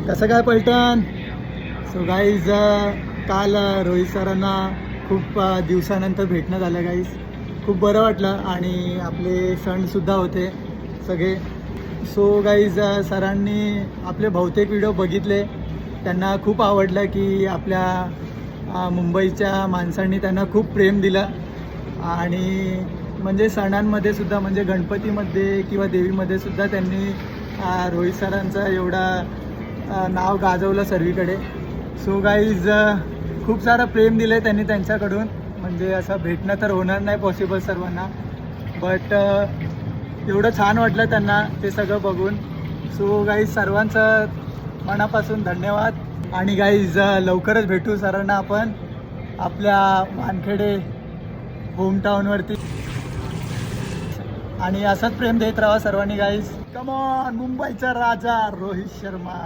कसं काय पलटण? So guys काल रोहित सरांना खूप दिवसानंतर भेटणं झालं गाईज. खूप बरं वाटलं आणि आपले सणसुद्धा होते सगळे. सो गाईज सरांनी आपले बहुतेक व्हिडिओ बघितले, त्यांना खूप आवडलं की आपल्या मुंबईच्या माणसांनी त्यांना खूप प्रेम दिलं. आणि म्हणजे सणांमध्ये सुद्धा, म्हणजे गणपतीमध्ये किंवा देवीमध्ये सुद्धा त्यांनी रोहित सरांचं एवढा नाव गाजवलं सर्वीकडे. सो गाईज खूप सारं प्रेम दिलं आहे त्यांनी त्यांच्याकडून. म्हणजे असं भेटणं तर होणार नाही पॉसिबल सर्वांना, बट एवढं छान वाटलं त्यांना ते सगळं बघून. सो गाईज सर्वांचं मनापासून धन्यवाद. आणि गाईज लवकरच भेटू सरांना आपण आपल्या वानखेडे होमटाऊनवरती. आणि असंच प्रेम देत राहा सर्वांनी गाईज. कम ऑन मुंबईचा राजा रोहित शर्मा.